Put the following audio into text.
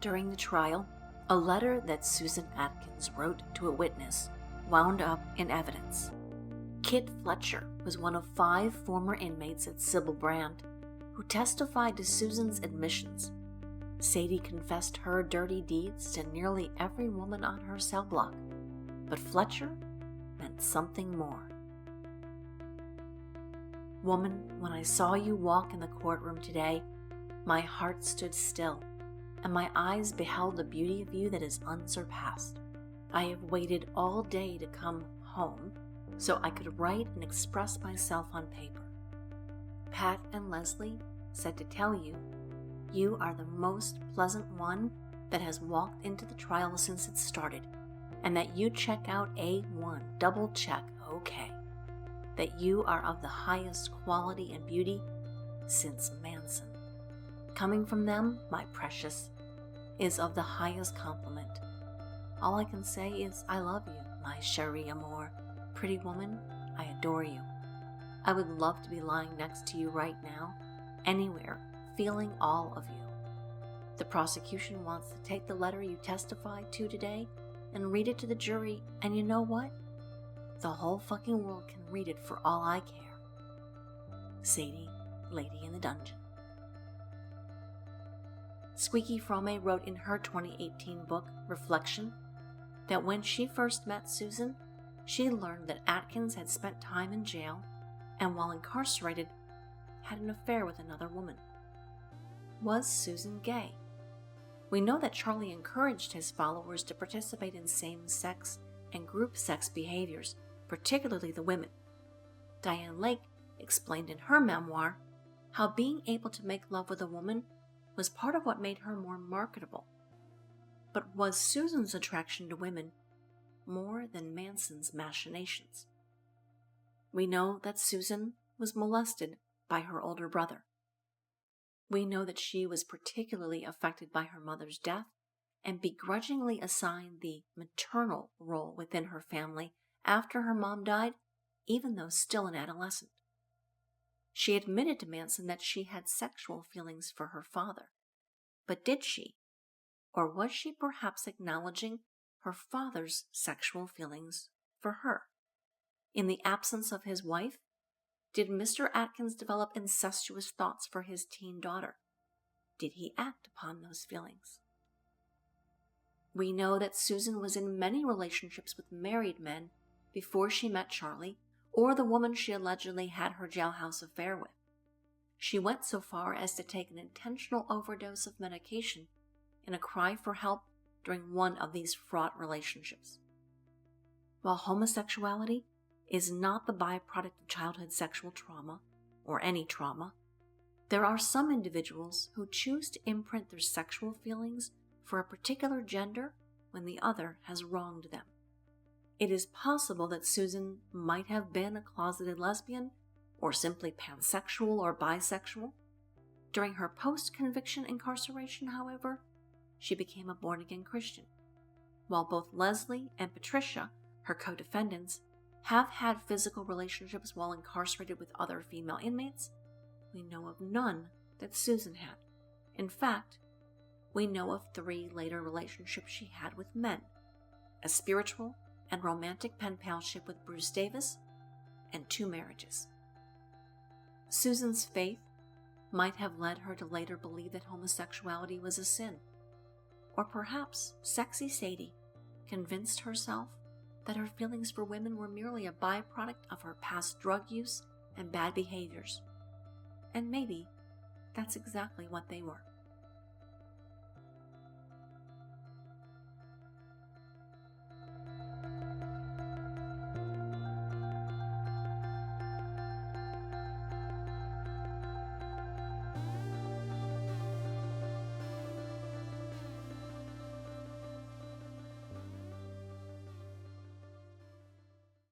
During the trial, a letter that Susan Atkins wrote to a witness wound up in evidence. Kit Fletcher was one of 5 former inmates at Sybil Brand who testified to Susan's admissions. Sadie confessed her dirty deeds to nearly every woman on her cell block, but Fletcher meant something more. Woman, when I saw you walk in the courtroom today, my heart stood still, and my eyes beheld the beauty of you that is unsurpassed. I have waited all day to come home so I could write and express myself on paper. Pat and Leslie said to tell you, you are the most pleasant one that has walked into the trial since it started, and that you check out A1, double check, okay. That you are of the highest quality and beauty since Manson. Coming from them, my precious, is of the highest compliment. All I can say is I love you, my chérie amour. Pretty woman, I adore you. I would love to be lying next to you right now, anywhere, feeling all of you. The prosecution wants to take the letter you testified to today and read it to the jury, and you know what? The whole fucking world can read it for all I care. Sadie, Lady in the Dungeon. Squeaky Fromme wrote in her 2018 book, Reflection, that when she first met Susan, she learned that Atkins had spent time in jail and while incarcerated had an affair with another woman. Was Susan gay? We know that Charlie encouraged his followers to participate in same-sex and group sex behaviors, particularly the women. Diane Lake explained in her memoir how being able to make love with a woman was part of what made her more marketable. But was Susan's attraction to women more than Manson's machinations? We know that Susan was molested by her older brother. We know that she was particularly affected by her mother's death and begrudgingly assigned the maternal role within her family after her mom died, even though still an adolescent. She admitted to Manson that she had sexual feelings for her father. But did she? Or was she perhaps acknowledging her father's sexual feelings for her? In the absence of his wife, did Mr. Atkins develop incestuous thoughts for his teen daughter? Did he act upon those feelings? We know that Susan was in many relationships with married men before she met Charlie or the woman she allegedly had her jailhouse affair with. She went so far as to take an intentional overdose of medication in a cry for help during one of these fraught relationships. While homosexuality is not the byproduct of childhood sexual trauma, or any trauma, there are some individuals who choose to imprint their sexual feelings for a particular gender when the other has wronged them. It is possible that Susan might have been a closeted lesbian, or simply pansexual or bisexual. During her post-conviction incarceration, however, she became a born-again Christian. While both Leslie and Patricia, her co-defendants, have had physical relationships while incarcerated with other female inmates, we know of none that Susan had. In fact, we know of 3 later relationships she had with men, a spiritual and romantic pen palship with Bruce Davis, and 2 marriages. Susan's faith might have led her to later believe that homosexuality was a sin. Or perhaps Sexy Sadie convinced herself that her feelings for women were merely a byproduct of her past drug use and bad behaviors. And maybe that's exactly what they were.